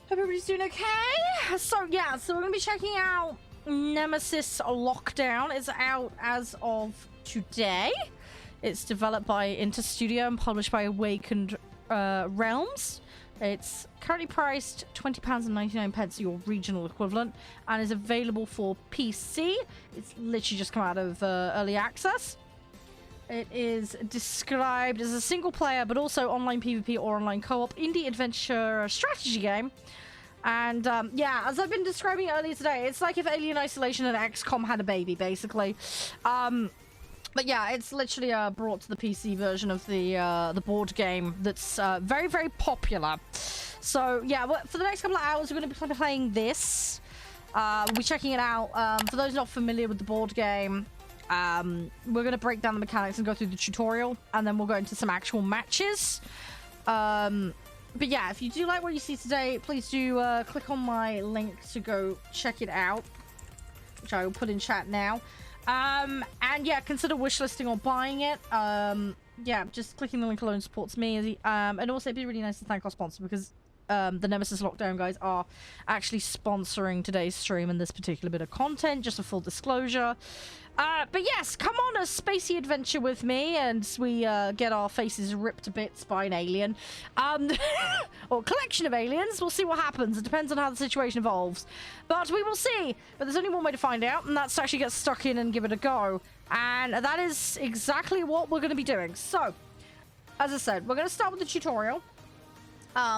Everybody's doing okay? So we're going to be checking out Nemesis Lockdown. It's out as of today. It's developed by Interstudio and published by Awakened Realms. It's currently priced £20.99, your regional equivalent, and is available for PC. It's literally just come out of early access. It is described as a single player, but also online PvP or online co-op indie adventure strategy game. And as I've been describing earlier today, it's like if Alien Isolation and XCOM had a baby, basically. But yeah, it's literally brought to the PC version of the board game that's very, very popular. So yeah, for the next couple of hours, we're going to be playing this. We'll be checking it out. For those not familiar with the board game, we're going to break down the mechanics and go through the tutorial, and then we'll go into some actual matches. But yeah, if you do like what you see today, please do click on my link to go check it out, which I will put in chat now. And yeah, consider wishlisting or buying it. Yeah, just clicking the link alone supports me. And also, it'd be really nice to thank our sponsor, because the Nemesis Lockdown guys are actually sponsoring today's stream and this particular bit of content, just a full disclosure. But yes, come on a spacey adventure with me, and we get our faces ripped to bits by an alien. Or a collection of aliens. We'll see what happens. It depends on how the situation evolves. But we will see. But there's only one way to find out, and that's to actually get stuck in and give it a go. And that is exactly what we're going to be doing. So, as I said, we're going to start with the tutorial.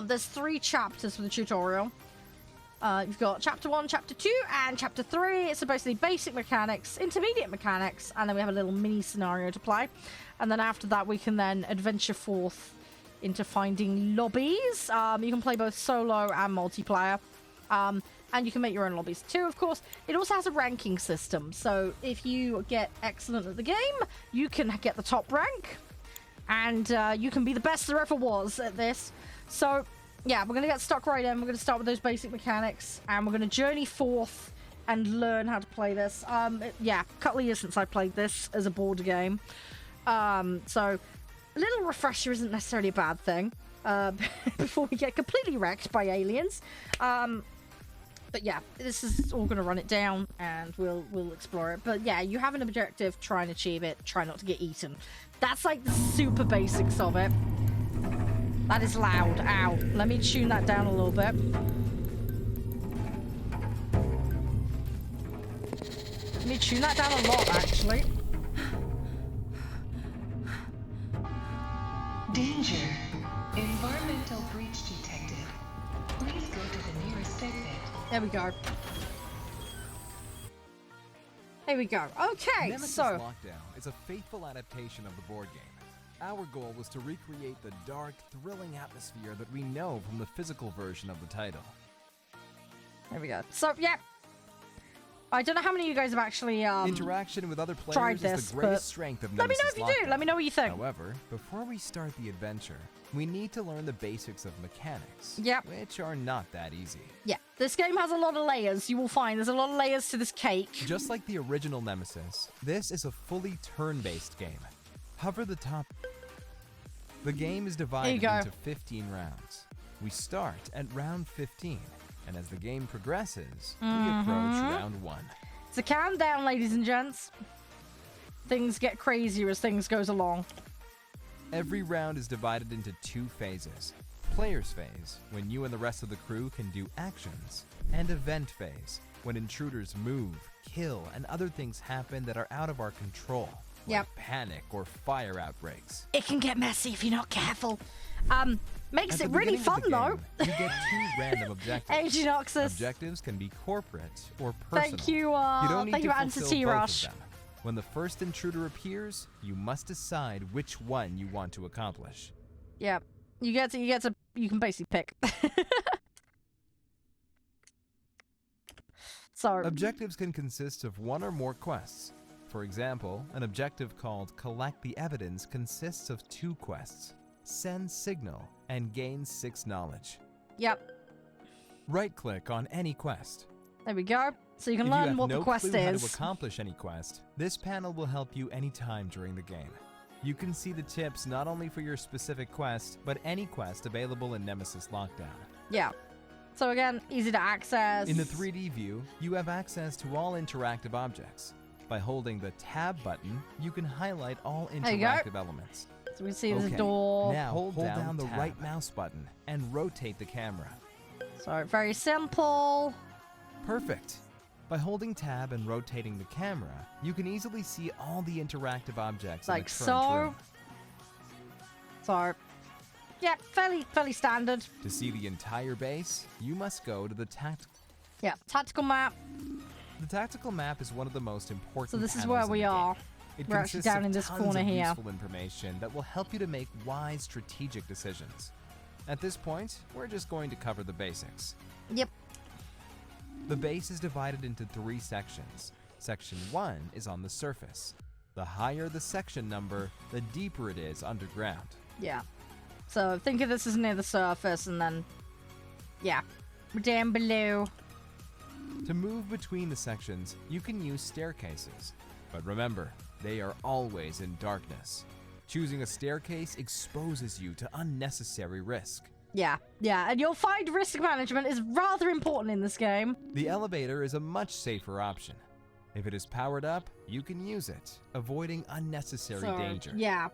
There's 3 chapters for the tutorial. You've got chapter 1, chapter 2, and chapter 3. It's basically basic mechanics, intermediate mechanics, and then we have a little mini scenario to play. And then after that, we can then adventure forth into finding lobbies. You can play both solo and multiplayer. And you can make your own lobbies too, of course. It also has a ranking system. So if you get excellent at the game, you can get the top rank. And you can be the best there ever was at this. So yeah, we're going to get stuck right in. We're going to start with those basic mechanics, and we're going to journey forth and learn how to play this. Yeah, a couple of years since I played this as a board game. So a little refresher isn't necessarily a bad thing before we get completely wrecked by aliens. But yeah, this is all going to run it down, and we'll explore it. But yeah, you have an objective, try and achieve it, try not to get eaten. That's like the super basics of it. That is loud. Ow. Let me tune that down a little bit. Let me tune that down a lot, actually. Danger. Environmental breach detected. Please go to the nearest exit. There we go. There we go. Okay, Nemesis so... Lockdown is a faithful adaptation of the board game. Our goal was to recreate the dark, thrilling atmosphere that we know from the physical version of the title. There we go. So, yeah. I don't know how many of you guys have actually Interaction with other players tried this, is the greatest strength of let me Nemesis know if you Lockdown. do. Let me know what you think. However, before we start the adventure, we need to learn the basics of mechanics, Yep. which are not that easy. Yeah, this game has a lot of layers. You will find there's a lot of layers to this cake. Just like the original Nemesis, this is a fully turn-based game. Hover the top. The game is divided into 15 rounds. We start at round 15, and as the game progresses, we approach round 1. It's a countdown, ladies and gents. Things get crazier as things goes along. Every round is divided into 2 phases. Player's phase, when you and the rest of the crew can do actions, and event phase, when intruders move, kill, and other things happen that are out of our control. Like panic or fire outbreaks. It can get messy if you're not careful. Makes At it the really beginning fun, of the though. game, you get 2 random objectives. Agent Oxus. Objectives can be corporate or personal. Thank you, you don't need thank to you, Answer fulfill T both Rush. of them. When the first intruder appears, you must decide which one you want to accomplish. Yeah, you can basically pick. So Objectives can consist of 1 or more quests. For example, an objective called Collect the Evidence consists of 2 quests: Send Signal and Gain 6 Knowledge. Yep. Right-click on any quest. There we go. So you can If learn you have what no the quest clue how is. to accomplish any quest, this panel will help you anytime during the game. You can see the tips not only for your specific quest, but any quest available in Nemesis Lockdown. Yeah. So again, easy to access. In the 3D view, you have access to all interactive objects. By holding the Tab button, you can highlight all There you go. interactive elements. So we see the Okay, door. now hold down the right mouse button and rotate the camera. So very simple. Perfect. By holding Tab and rotating the camera, you can easily see all the interactive objects Like in the current so. room. So, yeah, fairly standard. To see the entire base, you must go to the Yeah, tactical map. The tactical map is one of the most important. So this is panels where in we the game. are. It We're actually consists down of in this tons corner of here. useful information that will help you to make wise strategic decisions. At this point, we're just going to cover the basics. Yep. The base is divided into 3 sections. Section 1 is on the surface. The higher the section number, the deeper it is underground. Yeah. So think of this as near the surface, and then, yeah, we're down below. To move between the sections, you can use staircases. But remember, they are always in darkness. Choosing a staircase exposes you to unnecessary risk. Yeah, and you'll find risk management is rather important in this game. The elevator is a much safer option. If it is powered up, you can use it, avoiding unnecessary danger. Yeah.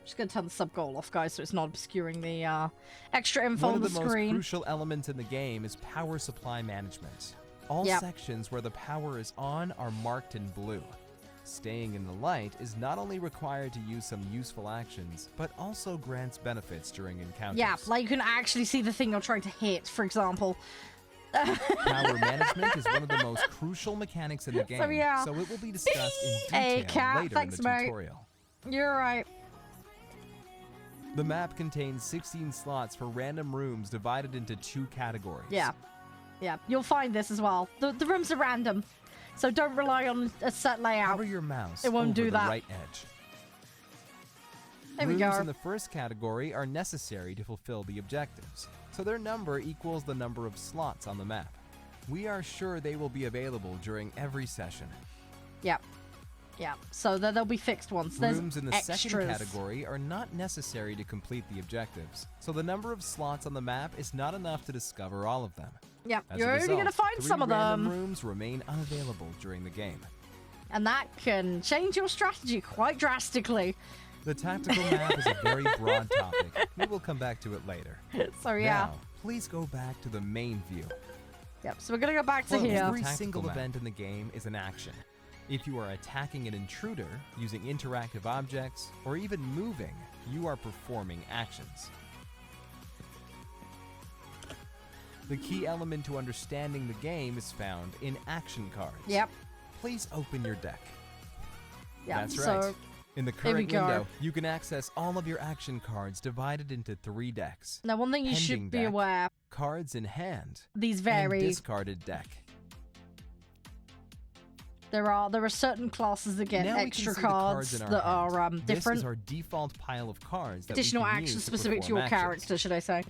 Just gonna turn the sub-goal off, guys, so it's not obscuring the extra info One on the of the most screen. crucial elements in the game is power supply management. All sections where the power is on are marked in blue. Staying in the light is not only required to use some useful actions, but also grants benefits during encounters. Yeah, like you can actually see the thing you're trying to hit, for example. Power management is one of the most crucial mechanics in the game, so it will be discussed in Hey, detail cat, later thanks, in the mate. tutorial. You're right. The map contains 16 slots for random rooms divided into 2 categories. Yeah, you'll find this as well. The rooms are random, so don't rely on a set layout. Hover your mouse It won't over do the that. right edge. There we Rooms go. in the first category are necessary to fulfill the objectives, so their number equals the number of slots on the map. We are sure they will be available during every session. Yep. So they'll be fixed ones. There's Rooms in the extras. second category are not necessary to complete the objectives, so the number of slots on the map is not enough to discover all of them. Yep, As you're a only result, gonna find 3 some of random them. rooms remain unavailable during the game. And that can change your strategy quite drastically. The tactical map is a very broad topic. We will come back to it later. So yeah. Now, please go back to the main view. Yep, so we're gonna go back to Well, here. every single event in the game is an action. If you are attacking an intruder, using interactive objects, or even moving, you are performing actions. The key element to understanding the game is found in action cards. Yep. Please open your deck. Yeah, That's right. so In the Here we current go. window, you can access all of your action cards divided into 3 decks. now one thing you Pending should be deck, aware, Cards in hand, these and vary. discarded deck. There are certain classes that get Now we can extra see the cards cards in our that hand. are This different. is our default pile of cards that Additional we can actions use specific to perform your actions. character, should I say.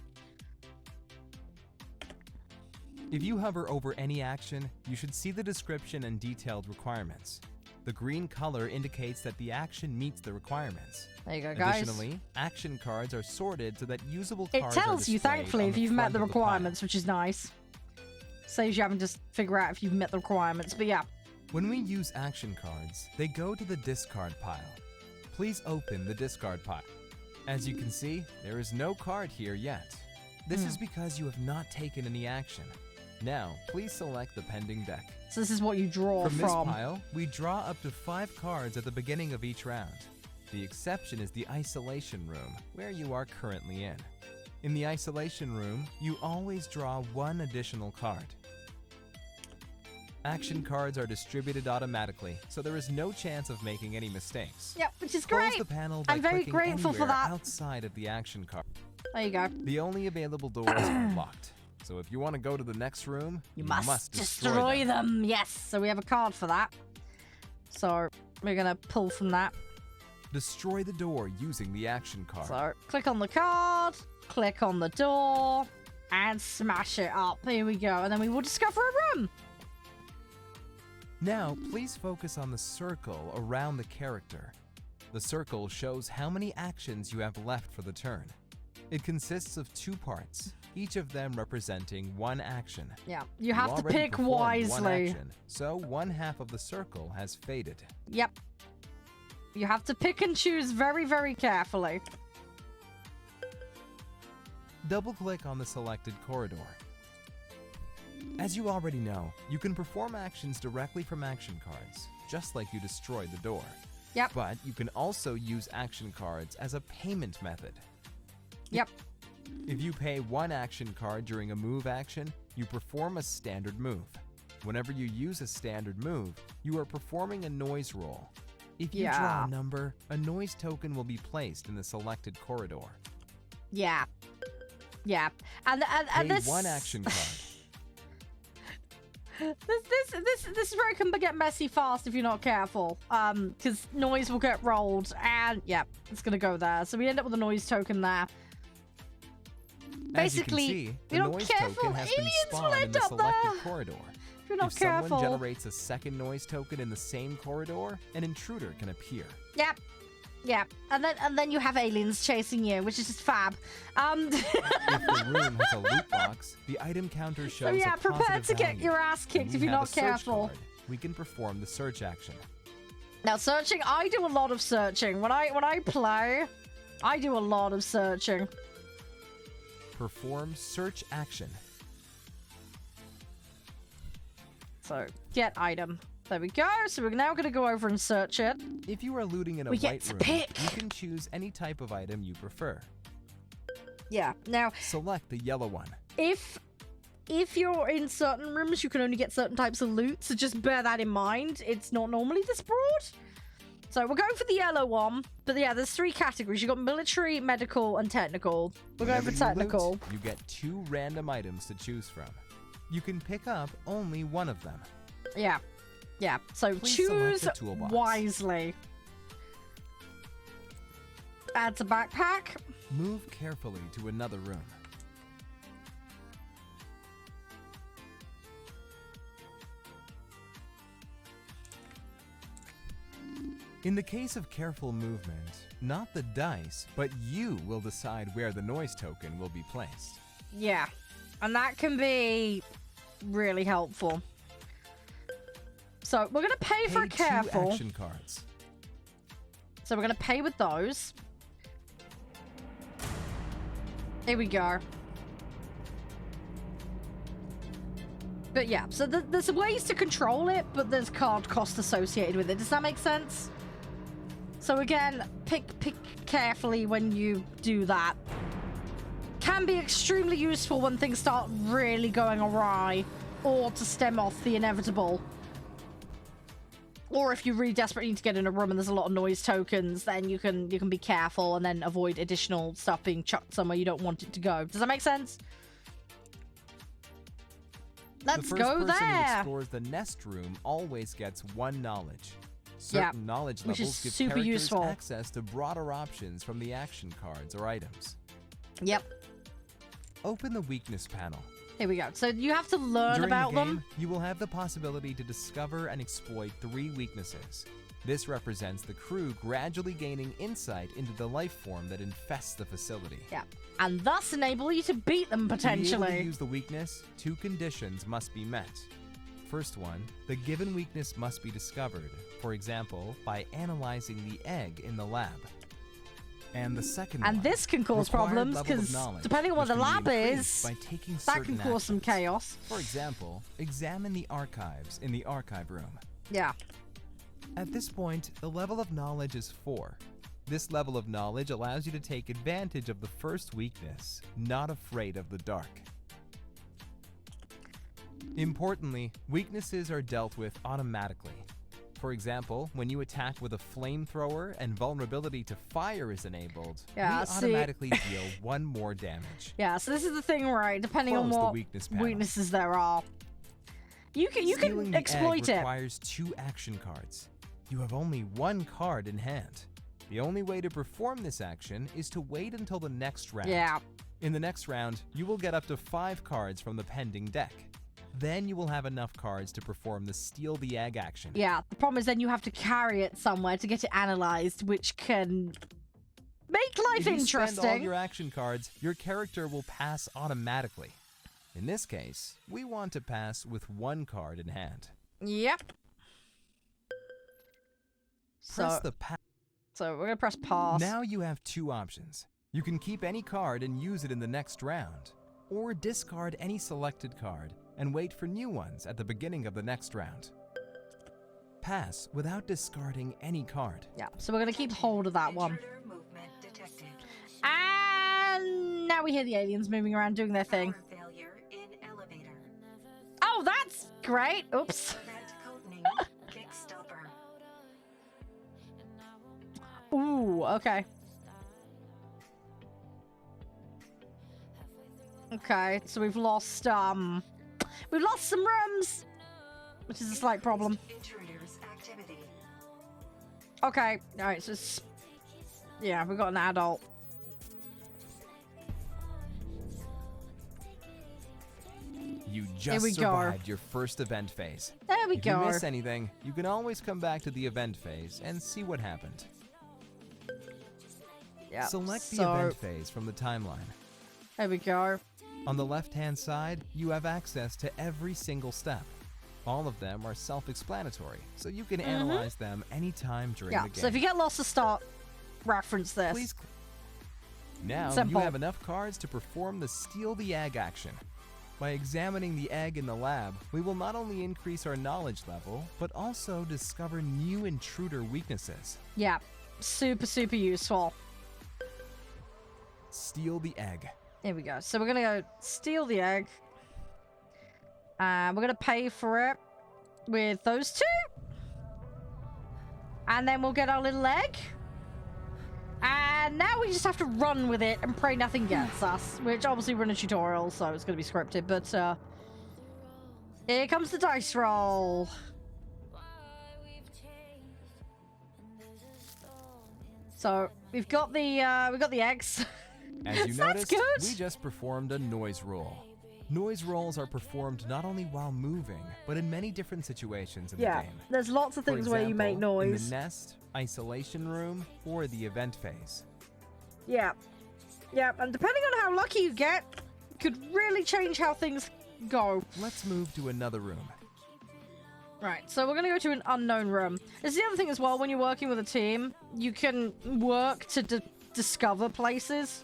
If you hover over any action, you should see the description and detailed requirements. The green color indicates that the action meets the requirements. There you go, guys. Additionally, action cards are sorted so that usable It cards are tells you, displayed thankfully, on if you've met front the of pile. requirements, which is nice. Saves you having to figure out if you've met the requirements, but yeah. When we use action cards, they go to the discard pile. Please open the discard pile. As you can see, there is no card here yet. This is because you have not taken any action. Now, please select the pending deck. So this is what you draw From from. this pile, we draw up to 5 cards at the beginning of each round. The exception is the isolation room, where you are currently in. In the isolation room, you always draw 1 additional card. Action cards are distributed automatically, so there is no chance of making any mistakes. Yep, which is Close great. the panel by I'm very clicking grateful for anywhere that. outside of the action card. There you go. The only available doors are locked, so if you want to go to the next room, You must destroy destroy them. Yes, so we have a card for that. So we're gonna pull from that. Destroy the door using the action card. So click on the card, click on the door, and smash it up. Here we go, and then we will discover a room. Now, please focus on the circle around the character. The circle shows how many actions you have left for the turn. It consists of 2 parts, each of them representing one action. Yeah, you have to already pick performed one wisely. action, so one half of the circle has faded. Yep. You have to pick and choose very, very carefully. Double-click on the selected corridor. As you already know, you can perform actions directly from action cards, just like you destroyed the door. Yep. But you can also use action cards as a payment method. Yep. If you pay 1 action card during a move action, you perform a standard move. Whenever you use a standard move, you are performing a noise roll. If you draw a number, a noise token will be placed in the selected corridor. Yeah. Yeah. And Pay this 1 action card. This is where it can get messy fast if you're not careful. Because noise will get rolled, and yeah, it's gonna go there. So we end up with a noise token there. Basically, As you can see, the you're not noise careful, token has been aliens will spawned in end the up selected there. corridor. If you're not If careful. someone generates a second noise token in the same corridor, an intruder can appear. Yep. Yeah, and then you have aliens chasing you, which is just fab. If the room has a loot box, the item counter shows So yeah, a prepare positive to get value. your ass kicked When if we you're have not a search careful. card, we can perform the search action. Now searching, I do a lot of searching. When I play, I do a lot of searching. Perform search action. So get item. There we go. So we're now going to go over and search it. If you are looting in a We get white to room, pick. you can choose any type of item you prefer. Yeah. Now, Select the yellow one. if you're in certain rooms, you can only get certain types of loot. So just bear that in mind. It's not normally this broad. So we're going for the yellow one. But yeah, there's 3 categories. You've got military, medical, and technical. We're going for Whenever you technical. loot, you get 2 random items to choose from. You can pick up only one of them. Yeah. Yeah. So Please choose select the toolbox. wisely. Add to backpack. Move carefully to another room. In the case of careful movement, not the dice, but you will decide where the noise token will be placed. Yeah. And that can be really helpful. So we're going to pay for Pay 2 careful. action cards. So we're going to pay with those. Here we go. But yeah, so there's ways to control it, but there's card cost associated with it. Does that make sense? So again, pick carefully when you do that. Can be extremely useful when things start really going awry, or to stem off the inevitable. Or if you really desperately need to get in a room and there's a lot of noise tokens, then you can be careful and then avoid additional stuff being chucked somewhere you don't want it to go. Does that make sense? Let's the first go person who there. explores the nest room always gets 1 knowledge. Certain knowledge which levels is give super characters useful. access to broader options from the action cards or items. Yep. Open the weakness panel. Here we go. So you have to learn During about the game, them. you will have the possibility to discover and exploit 3 weaknesses. This represents the crew gradually gaining insight into the life form that infests the facility. Yeah. And thus enable you to beat them To be able to potentially. use the weakness, 2 conditions must be met. First one, the given weakness must be discovered, for example, by analyzing the egg in the lab. And the second And one, this can cause required problems level of because knowledge, depending on what which the can be lab increased is, by taking that can certain cause some actions. chaos. For example, examine the archives in the archive room. Yeah. At this point, the level of knowledge is 4. This level of knowledge allows you to take advantage of the first weakness, not afraid of the dark. Importantly, weaknesses are dealt with automatically. For example, when you attack with a flamethrower and vulnerability to fire is enabled, Yeah, we see- automatically deal 1 more damage. Yeah, so this is the thing, right? Depending on Close the what weakness panel. weaknesses there are. You Stealing can the exploit egg it. requires 2 action cards. You have only 1 card in hand. The only way to perform this action is to wait until the next round. Yeah. In the next round, you will get up to 5 cards from the pending deck. Then you will have enough cards to perform the steal the egg action. Yeah, the problem is then you have to carry it somewhere to get it analyzed, which can Make life If you interesting. spend all your action cards, your character will pass automatically. In this case, we want to pass with one card in hand. Yep. Press the pass. So we're gonna press pass. Now you have two options. You can keep any card and use it in the next round, or discard any selected card and wait for new ones at the beginning of the next round. Pass without discarding any card. Yeah, so we're gonna keep hold of that one. Intruder movement detected. And now we hear the aliens moving around doing their thing. Power failure in elevator. Oh, that's great. Oops. Prevent codening. Kickstopper. Ooh, okay. Okay, so we've lost some rooms, which is a slight problem. Intruders activity. Okay, all right, so it's, yeah, we've got an adult. You Here just we go. survived your first event phase. There we If go. you miss anything, you can always come back to the event phase and see what happened. Yeah. Select the so, event phase from the timeline. There we go. On the left-hand side, you have access to every single step. All of them are self-explanatory, so you can analyze them anytime during Yeah. the game. So if you get lost to start, reference this. Please. Now Simple. you have enough cards to perform the Steal the Egg action. By examining the egg in the lab, we will not only increase our knowledge level, but also discover new intruder weaknesses. Yeah. Super, super useful. Steal the egg. Here we go. So we're gonna go steal the egg. We're gonna pay for it with those two. And then we'll get our little egg. And now we just have to run with it and pray nothing gets us. Which obviously we're in a tutorial, so it's gonna be scripted, but here comes the dice roll. So we've got the eggs. As you That's noticed, good. we just performed a noise roll. Noise rolls are performed not only while moving, but in many different situations in the game. There's lots of For things where you make example, noise. in the nest, isolation room, or the event phase. Yeah. Yeah, and depending on how lucky you get, could really change how things go. Let's move to another room. Right, so we're gonna go to an unknown room. This is the other thing as well, when you're working with a team, you can work to discover places.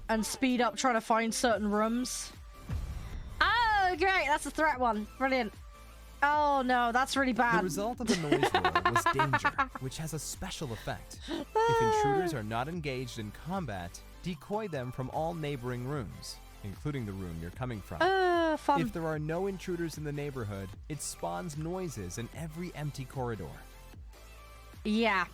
And speed up trying to find certain rooms. Oh, great, that's a threat one. Brilliant. Oh no, that's really bad. The result of the noise roll was danger, which has a special effect. If intruders are not engaged in combat, decoy them from all neighboring rooms, including the room you're coming from. Fun. If there are no intruders in the neighborhood, it spawns noises in every empty corridor. Yeah.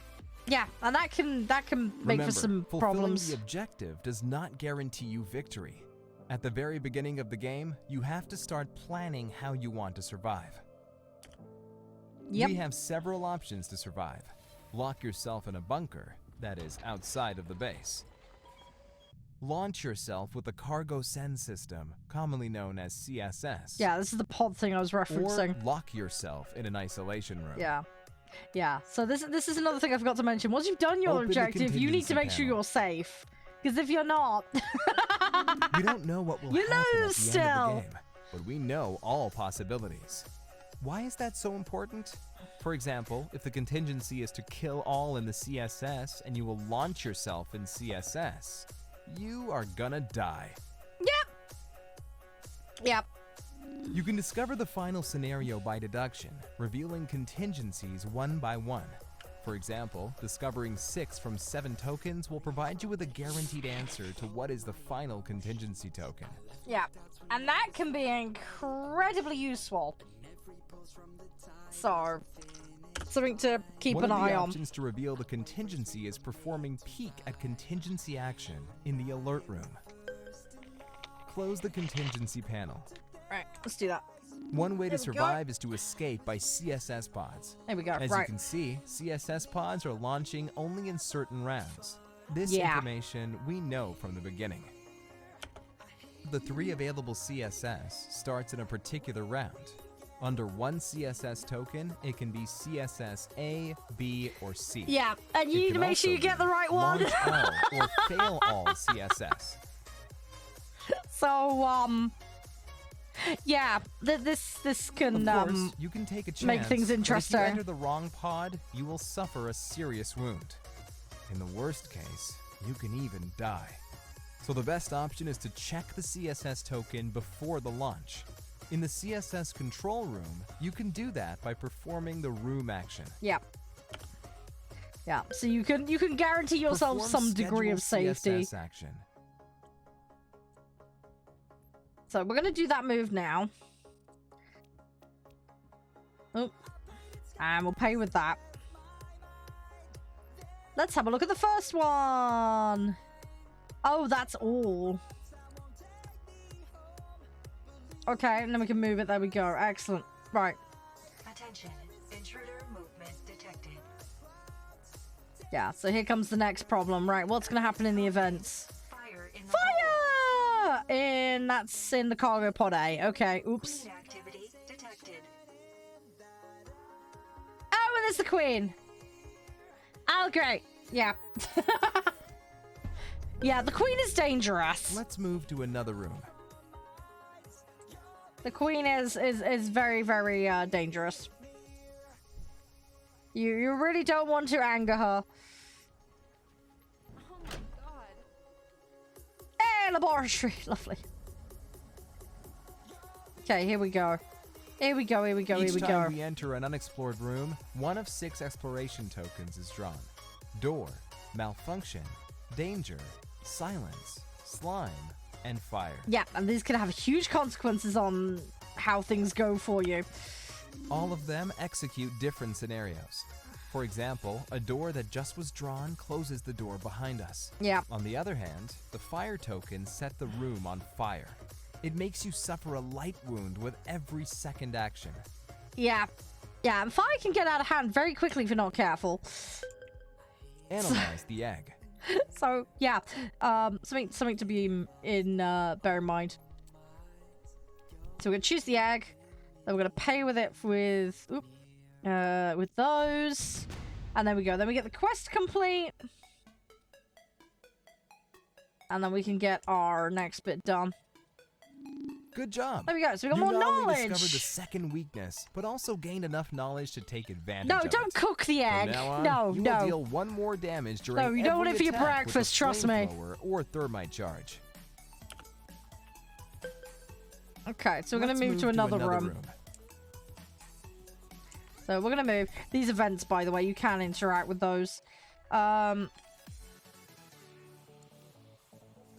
Yeah, and that can make Remember, for some fulfilling problems. the objective does not guarantee you victory. At the very beginning of the game, you have to start planning how you want to survive. Yep. We have several options to survive. Lock yourself in a bunker, that is, outside of the base. Launch yourself with the cargo send system, commonly known as CSS. Yeah, this is the pod thing I was referencing. Or lock yourself in an isolation room. Yeah. Yeah, so this is another thing I forgot to mention. Once you've done your Open the objective, you need to contingency make sure panel. you're safe. Because if you're not... We don't know what will You happen at the lose end still. of the game, but we know all possibilities. Why is that so important? For example, if the contingency is to kill all in the CSS and you will launch yourself in CSS, you are gonna die. Yep. Yep. You can discover the final scenario by deduction, revealing contingencies one by one. For example, discovering 6 from 7 tokens will provide you with a guaranteed answer to what is the final contingency token. Yeah. And that can be incredibly useful. So, something to keep One an of the eye on. options to reveal the contingency is performing peek at contingency action in the alert room. Close the contingency panel. Right, let's do that. One way to There we go. survive is to escape by CSS pods. There we go. As right. you can see, CSS pods are launching only in certain rounds. This Yeah. information we know from the beginning. The 3 available CSS starts in a particular round. Under one CSS token, it can be CSS A, B, or C. Yeah, and you It need to can make sure you also get the be right one. launch all or fail all CSS. So, yeah, this can Of course, you can take a chance, make things but interesting. if you enter the wrong pod, you will suffer a serious wound. In the worst case, you can even die. So the best option is to check the CSS token before the launch. In the CSS control room, you can do that by performing the room action. Yeah. Yeah, so you can guarantee yourself Perform some degree of scheduled safety. CSS action. So we're gonna do that move now. Oh, and we'll pay with that. Let's have a look at the first one. Oh, that's all. Okay, and then we can move it. There we go. Excellent. Right. Attention, intruder movement detected. Yeah, so here comes the next problem. Right, what's going to happen in the events? Fire in the Fire! That's in the cargo pod A. Okay, oops. Queen activity detected. Oh, and there's the queen. Oh, great. Yeah. Yeah, the queen is dangerous. Let's move to another room. The queen is very, very dangerous. You really don't want to anger her. Oh my god. Hey, laboratory. Lovely. Okay, here we go. Here we go, here we go, here we Each time go. we enter an unexplored room, one of 6 exploration tokens is drawn. Door, malfunction, danger, silence, slime, and fire. Yeah, and these can have huge consequences on how things go for you. All of them execute different scenarios. For example, a door that just was drawn closes the door behind us. Yeah. On the other hand, the fire token set the room on fire. It makes you suffer a light wound with every second action. Yeah. Yeah, and fire can get out of hand very quickly if you're not careful. Analyze the egg. So, yeah. Something to be bear in mind. So we're going to choose the egg. Then we're going to pay with it with those. And there we go. Then we get the quest complete. And then we can get our next bit done. Good job. There we go. So we got You more not only knowledge. discovered the second weakness, but also gained enough knowledge to take advantage No, of it. don't cook the egg. From now on, No, you no. will deal 1 more damage during No, you don't want every it for your attack with a breakfast, trust me. flamethrower or thermite charge. Okay, so we're going Let's to move to another room. room. So we're going to move. These events, by the way, you can interact with those. Okay,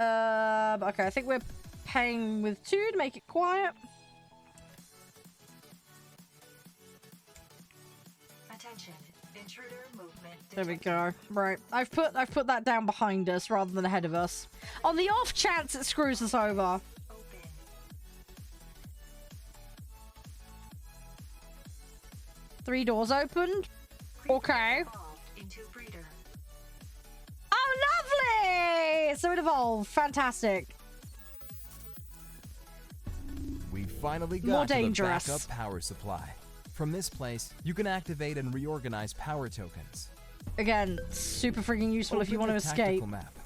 I think we're paying with 2 to make it quiet. Attention, intruder movement There we detected. go. Right, I've put that down behind us rather than ahead of us. On the off chance it screws us over. Open. 3 doors opened. Okay. Evolved into breeder. Oh, lovely! So it evolved. Fantastic. We finally More got to the dangerous. backup power supply. From this place, you can activate and reorganize power tokens. Again, super freaking useful if you want Open to the tactical escape. map.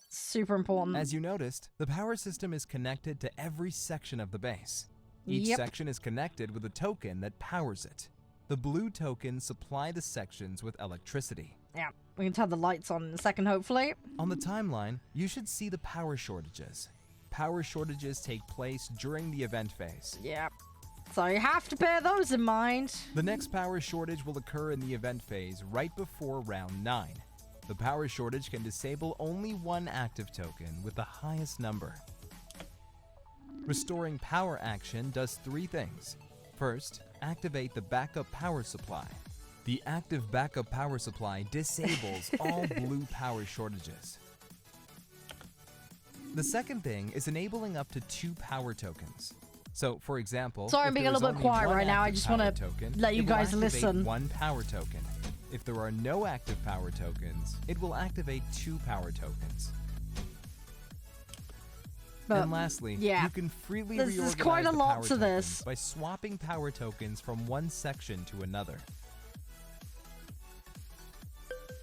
Super important. As you noticed, the power system is connected to every section of the base. Each Yep. section is connected with a token that powers it. The blue tokens supply the sections with electricity. Yeah, we can turn the lights on in a second, hopefully. On the timeline, you should see the power shortages. Power shortages take place during the event phase. Yeah. So you have to bear those in mind. The next power shortage will occur in the event phase right before round 9. The power shortage can disable only 1 active token with the highest number. Restoring power action does 3 things. First, activate the backup power supply. The active backup power supply disables all blue power shortages. The second thing is enabling up to 2 power tokens. So, for example, Sorry, I'm if being a there is little bit only quiet 1 right now. I active just power wanna token, let you it will guys activate listen. 1 power token. If there are no active power tokens, it will activate 2 power tokens. But and lastly, yeah. you can freely There's reorganize quite a the lot power to tokens this. by swapping power tokens from one section to another.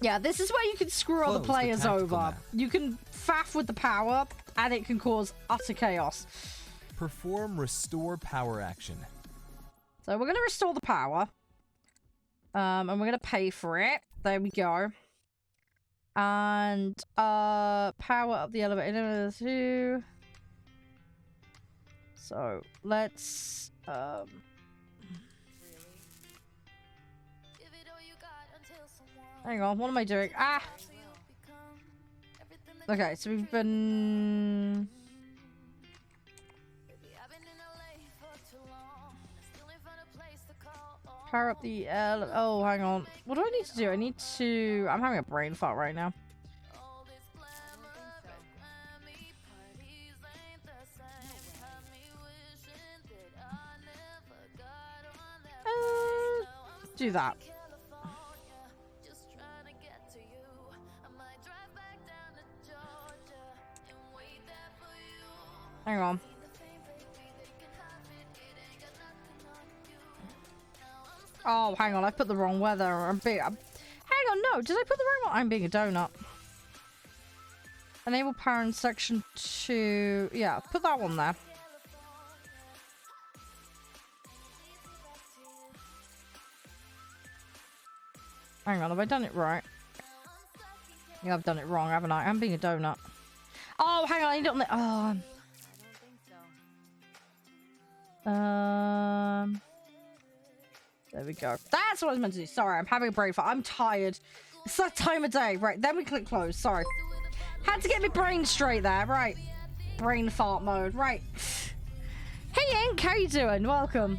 Yeah, this is where you can screw other Close the players tactical over. map. You can faff with the power, and it can cause utter chaos. Perform restore power action. So we're going to restore the power. And we're going to pay for it. There we go. And power up the elevator. Two. So let's hang on, what am I doing? Ah! Okay, so we've been... Power up the oh, hang on. What do I need to do? I need to... I'm having a brain fart right now. Do that. Hang on. Oh, hang on. I put the wrong weather. Hang on, no. Did I put the wrong one? I'm being a donut. Enable power in section 2. Yeah, put that one there. Hang on, have I done it right? Yeah, I've done it wrong, haven't I? I'm being a donut. Oh, hang on, I need it on the... There we go. That's what I was meant to do. Sorry, I'm having a brain fart. I'm tired. It's that time of day. Right, then we click close. Sorry. Had to get my brain straight there. Right. Brain fart mode. Right. Hey, Ink, how you doing? Welcome.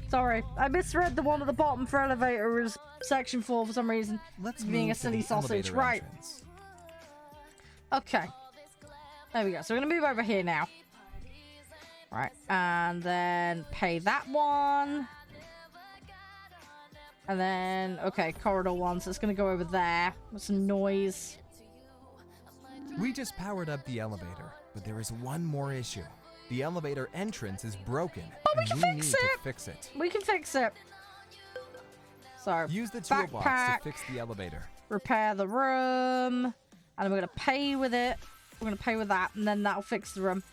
Sorry, I misread the one at the bottom for elevator as section 4 for some reason. Let's being a move to silly the sausage. elevator Right. entrance. Okay. There we go. So we're going to move over here now. Right. And then pay that one. And then, okay, corridor 1. So it's going to go over there with some noise. We just powered up the elevator, but there is one more issue. The elevator entrance is broken, But we and can we fix need it. to fix it. We can fix it. So, Use the toolbox backpack, to fix the elevator. repair the room. And we're going to pay with it. We're going to pay with that, and then that'll fix the room.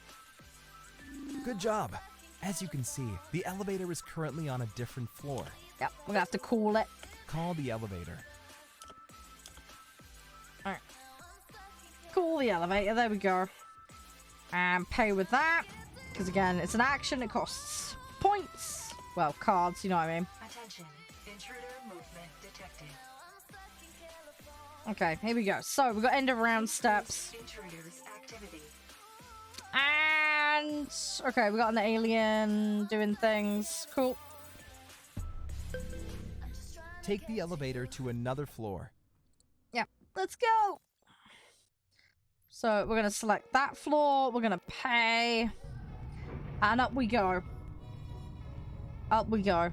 Good job. As you can see, the elevator is currently on a different floor. Yep, we're going to have to call it. Call the elevator. Alright. Call the elevator. There we go. And pay with that. Because again, it's an action. It costs points. Well, cards, you know what I mean. Attention, intruder movement detected. Okay, here we go. So, we've got end of round steps. Intruders activity. And... okay, we got an alien doing things. Cool. Take the elevator to another floor. Yeah, let's go. So, we're going to select that floor. We're going to pay. And up we go. Up we go.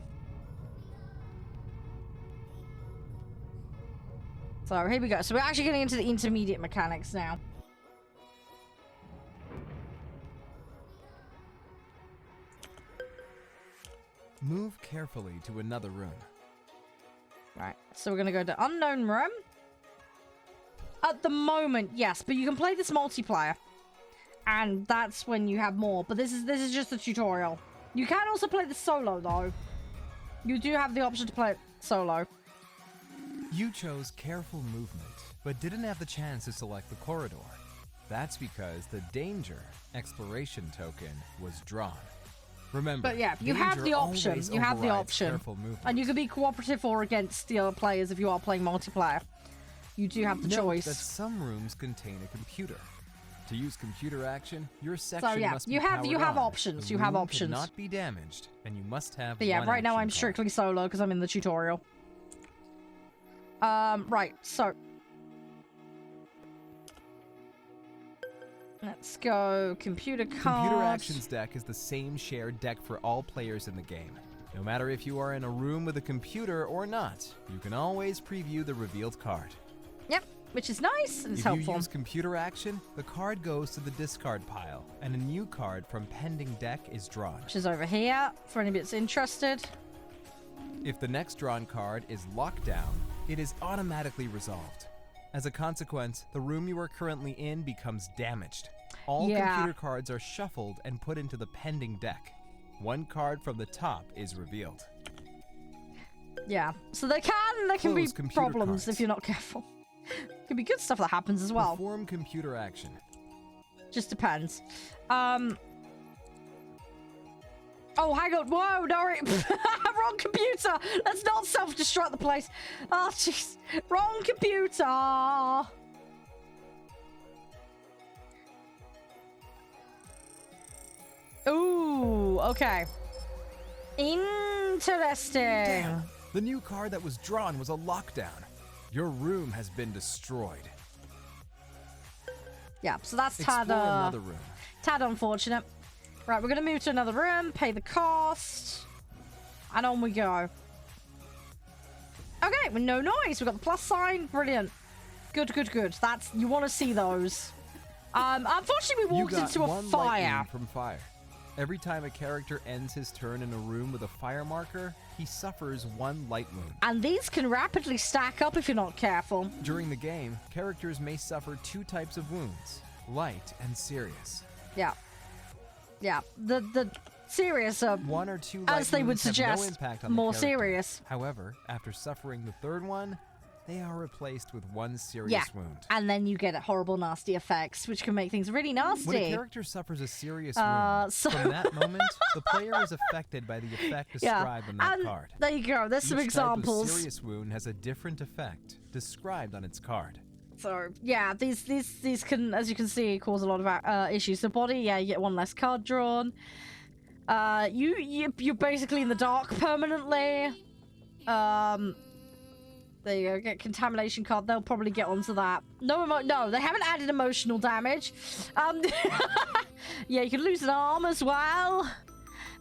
So, here we go. So, we're actually getting into the intermediate mechanics now. Move carefully to another room. Right. So, we're going to go to unknown room. At the moment, yes. But you can play this multiplayer. And that's when you have more. But this is just a tutorial. You can also play this solo, though. You do have the option to play it solo. You chose careful movement, but didn't have the chance to select the corridor. That's because the danger exploration token was drawn. Remember, But yeah, you have the option. always You have the overrides option. careful movement. And you can be cooperative or against the other players if you are playing multiplayer. You do have the Note choice. that some rooms contain a computer. To use computer action, your section yeah, must be you have powered on. options. The You have room options. cannot be damaged, and you must have. But yeah, one right now action I'm card. strictly solo because I'm in the tutorial. Right, so let's go computer card. Computer actions deck is the same shared deck for all players in the game. No matter if you are in a room with a computer or not, you can always preview the revealed card. Yep. which is nice and it's If helpful. you use computer action, the card goes to the discard pile, and a new card from pending deck is drawn. Which is over here, for anybody that's interested. If the next drawn card is Lockdown, it is automatically resolved. As a consequence, the room you are currently in becomes damaged. All computer cards are shuffled and put into the pending deck. One card from the top is revealed. Yeah, so there can be Close computer problems cards. if you're not careful. Could be good stuff that happens as well. Perform computer action. Just depends. Oh, hang on. Whoa, no, wrong computer. Let's not self-destruct the place. Oh, jeez. Wrong computer. Ooh, okay. Interesting. Damn. The new card that was drawn was a Lockdown. Your room has been destroyed. Yeah, so that's Explore tad, another room. tad unfortunate. Right, we're gonna move to another room, pay the cost, and on we go. Okay, with no noise. We've got the plus sign. Brilliant. Good, good, good. That's, you want to see those. Unfortunately, we You walked got into a one light fire. wound from fire. Every time a character ends his turn in a room with a fire marker, he suffers one light wound. And these can rapidly stack up if you're not careful. During the game, characters may suffer two types of wounds, light and serious. Yeah. Yeah. The serious are, One or two light as they would wounds have no suggest, impact on the more character. serious. However, after suffering the third one, they are replaced with one serious Yeah. wound. And then you get horrible, nasty effects, which can make things really When a nasty. character suffers a serious wound, so- from that moment, the player is affected by the effect described on that and card. there you go. There's some Each type of examples. serious wound has a different effect described on its card. So yeah, these can, as you can see, cause a lot of issues. The body, yeah, you get one less card drawn. You're basically in the dark permanently. There you go. Get contamination card. They'll probably get onto that. No, they haven't added emotional damage. Yeah, you can lose an arm as well,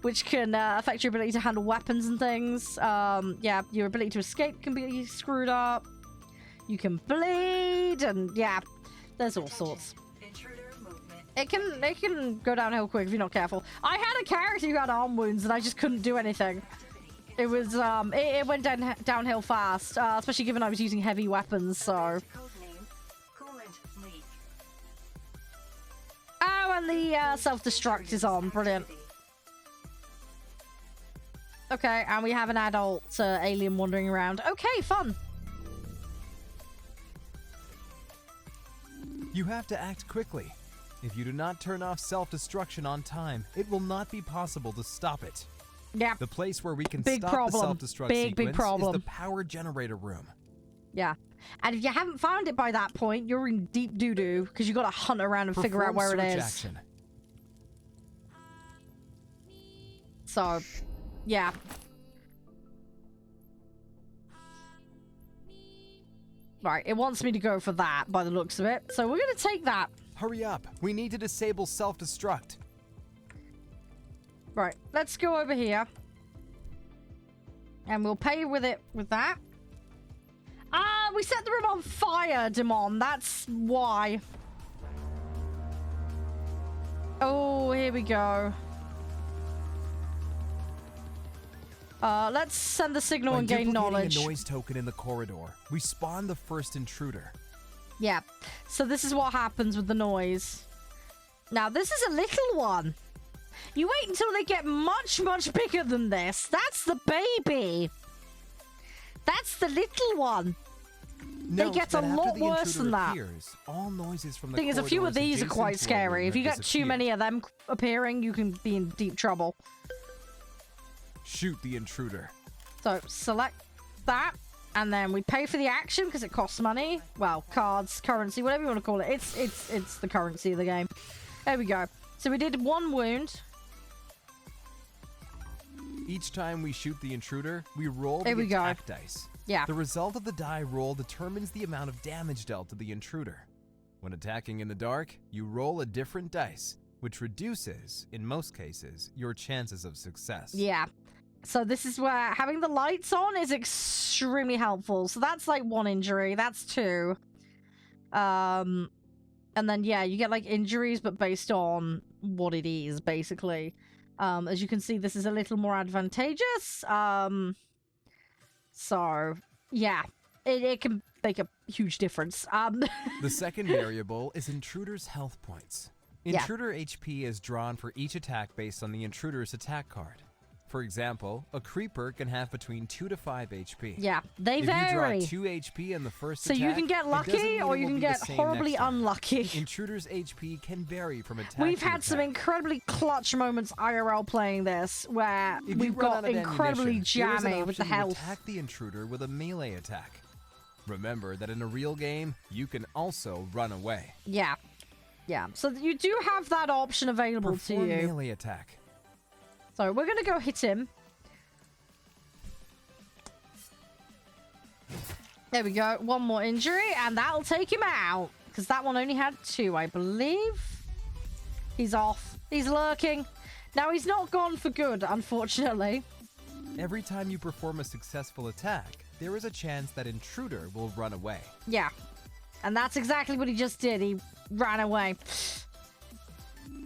which can affect your ability to handle weapons and things. Yeah, your ability to escape can be screwed up. You can bleed, and yeah, there's all sorts. It can go downhill quick if you're not careful. I had a character who had arm wounds, and I just couldn't do anything. It was it went downhill fast, especially given I was using heavy weapons. So. Oh, and the self-destruct is on. Brilliant. Okay, and we have an adult alien wandering around. Okay, fun. You have to act quickly. If you do not turn off self-destruction on time, it will not be possible to stop it. Yeah. The place where we can Big stop problem. the self-destruct Big sequence problem. is the power generator room. Yeah. And if you haven't found it by that point, you're in deep doo-doo, because you've got to hunt around and figure out where it Perform is. search action. So, yeah. Right, it wants me to go for that by the looks of it. So we're going to take that. Hurry up. We need to disable self-destruct. Right, let's go over here. And we'll pay with it with that. We set the room on fire, Demon. That's why. Oh, here we go. Let's send the signal By and gain duplicating knowledge. a noise token in the corridor, we spawn the first intruder. Yeah. So this is what happens with the noise. Now, this is a little one. You wait until they get much, much bigger than this. That's the baby. That's the little one. Note get a that after lot the worse intruder than that. appears, all noises from the Thing is, a few of corridors these are adjacent quite to a scary. room If you have get too many of them appearing, you can be in deep trouble. Shoot the intruder. So select that, and then we pay for the action because it costs money. Well, cards, currency, whatever you want to call it. It's the currency of the game. There we go. So we did one wound. Each time we shoot the intruder, we roll There the we go. attack dice. Yeah. The result of the die roll determines the amount of damage dealt to the intruder. When attacking in the dark, you roll a different dice, which reduces, in most cases, your chances of success. Yeah. So this is where having the lights on is extremely helpful. So that's like one injury. That's two. And then, yeah, you get, like, injuries, but based on what it is, basically. As you can see, this is a little more advantageous. So, yeah, it can make a huge difference. The second variable is intruder's health points. Intruder HP is drawn for each attack based on the intruder's attack card. For example, a creeper can have between 2 to 5 HP. Yeah, they vary. If you draw 2 HP in the first so attack, you can get lucky or you can get horribly unlucky. Intruder's HP can vary from attack We've to had some attack. incredibly clutch moments IRL playing this where we've got incredibly jammy with the health. Attack the intruder with a melee attack. Remember that in a real game, you can also run away. Yeah. Yeah, so you do have that option available to you. Melee attack. So we're gonna go hit him. There we go. One more injury, and that'll take him out. Because that one only had 2, I believe. He's off. He's lurking. Now, he's not gone for good, unfortunately. Every time you perform a successful attack, there is a chance that intruder will run away. Yeah. And that's exactly what he just did. He ran away.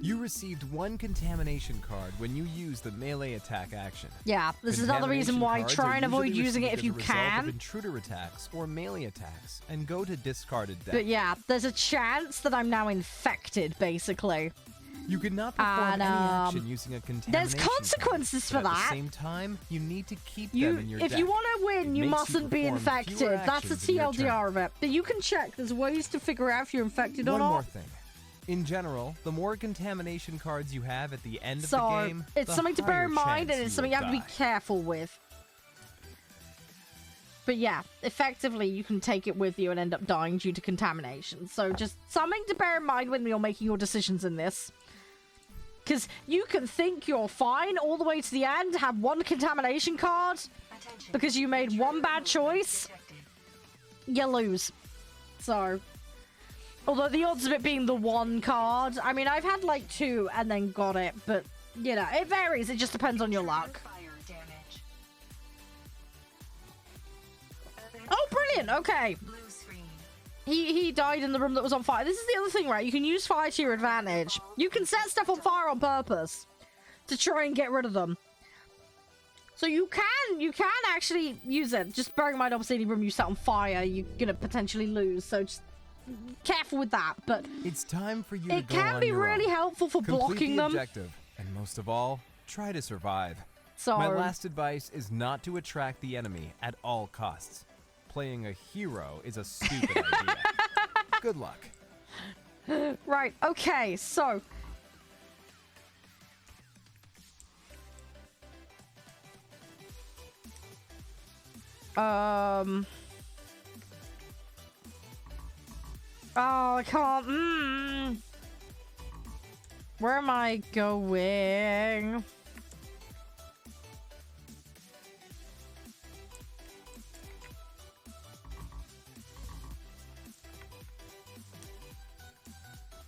You received 1 contamination card when you use the melee attack action. Yeah, this is another reason why try and avoid using it if you can. Of intruder attacks or melee attacks, and go to discarded deck. But yeah, there's a chance that I'm now infected, basically. You cannot perform any action using a contamination There's consequences for that. At the same time, you need to keep them in your deck. If you want to win, you mustn't be infected. That's the TLDR of it. But you can check. There's ways to figure out if you're infected or not. One more thing. In general, the more contamination cards you have at the end of the game, it's something to bear in mind, and it's something you have to be careful with. But yeah, effectively, you can take it with you and end up dying due to contamination. So just something to bear in mind when you're making your decisions in this. Because you can think you're fine all the way to the end, have 1 contamination card, because you made 1 bad choice, you lose. So... although the odds of it being the 1 card, I mean, I've had like 2 and then got it, but, you know, it varies. It just depends on your luck. Oh, brilliant. Okay. He died in the room that was on fire. This is the other thing, right? You can use fire to your advantage. You can set stuff on fire on purpose to try and get rid of them. So you can actually use it. Just bearing in mind, obviously, any room you set on fire, you're going to potentially lose. So just... careful with that, but it's time for you to go on it can be really helpful for blocking them. Objective, and most of all, try to survive. So my last advice is not to attract the enemy at all costs. Playing a hero is a stupid idea. Good luck. Right, okay, so oh, I can't. Where am I going?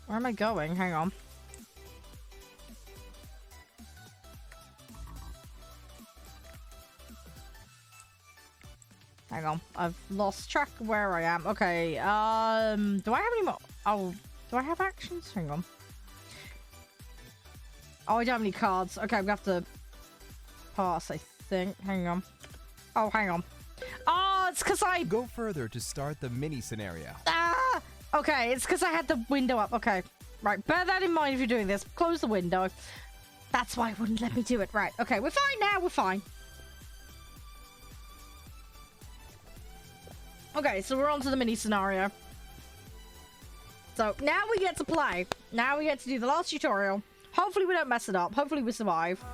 Where am I going? Hang on. Hang on. I've lost track of where I am. Okay, do I have any more? Oh, do I have actions? Hang on. Oh, I don't have any cards. Okay, I'm gonna have to pass, I think. Hang on. Oh, hang on. Oh, it's because I... go further to start the mini scenario. Ah! Okay, it's because I had the window up. Okay. Right, bear that in mind if you're doing this. Close the window. That's why it wouldn't let me do it. Right, okay, we're fine now. We're fine. Okay, so we're on to the mini scenario. So now we get to play. Now we get to do the last tutorial. Hopefully we don't mess it up. Hopefully we survive.